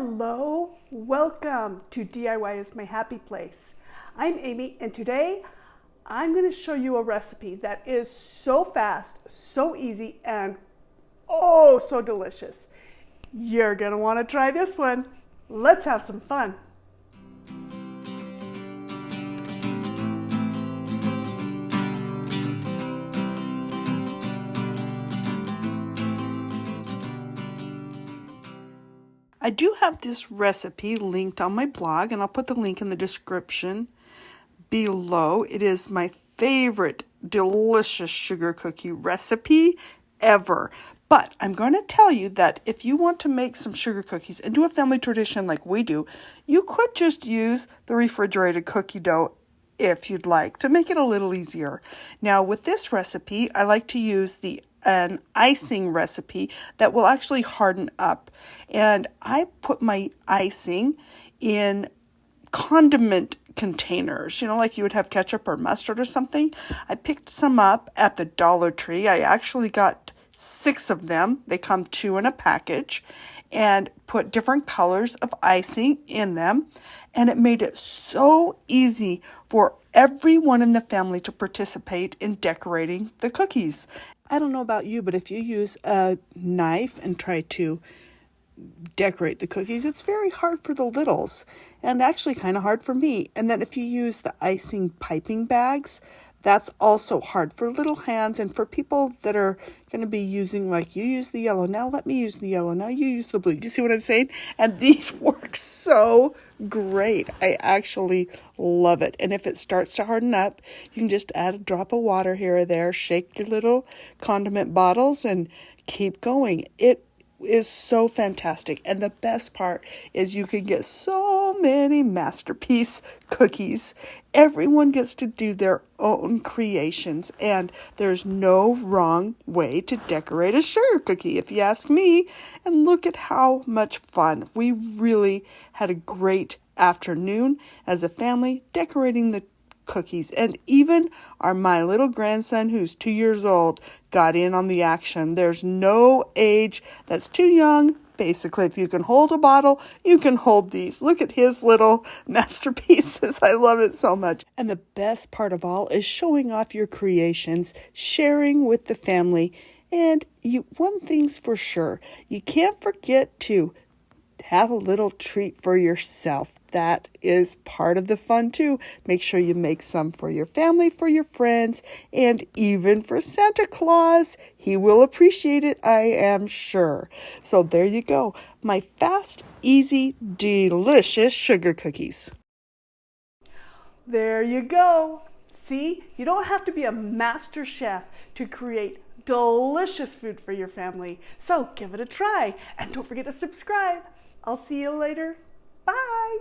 Hello, welcome to DIY is my happy place. I'm Amy, and today I'm going to show you a recipe that is so fast, so easy, and oh so delicious. You're going to want to try this one. Let's have some fun. I do have this recipe linked on my blog, and I'll put the link in the description below. It is my favorite delicious sugar cookie recipe ever. But I'm going to tell you that if you want to make some sugar cookies and do a family tradition like we do, you could just use the refrigerated cookie dough if you'd like to make it a little easier. Now with this recipe, I like to use an icing recipe that will actually harden up. And I put my icing in condiment containers, like you would have ketchup or mustard or something. I picked some up at the Dollar Tree. I actually got 6 of them. They come 2 in a package, and put different colors of icing in them. And it made it so easy for everyone in the family to participate in decorating the cookies. I don't know about you, but if you use a knife and try to decorate the cookies, it's very hard for the littles, and actually kind of hard for me. And then if you use the icing piping bags, that's also hard for little hands and for people that are going to be using, like, you use the yellow, now let me use the yellow, now you use the blue. Do you see what I'm saying? And these work so great. I actually love it. And if it starts to harden up, you can just add a drop of water here or there, shake your little condiment bottles, and keep going. It is so fantastic. And the best part is you can get so many masterpiece cookies. Everyone gets to do their own creations, and there's no wrong way to decorate a sugar cookie, if you ask me. And look at how much fun. We really had a great afternoon as a family decorating the cookies, and even my little grandson, who's 2 years old, got in on the action. There's no age that's too young. Basically, if you can hold a bottle, you can hold these. Look at his little masterpieces. I love it so much. And the best part of all is showing off your creations, sharing with the family. And one thing's for sure, you can't forget to have a little treat for yourself. That is part of the fun too. Make sure you make some for your family, for your friends, and even for Santa Claus. He will appreciate it, I am sure. So there you go. My fast, easy, delicious sugar cookies. There you go. See, you don't have to be a master chef to create delicious food for your family. So give it a try, and don't forget to subscribe. I'll see you later. Bye.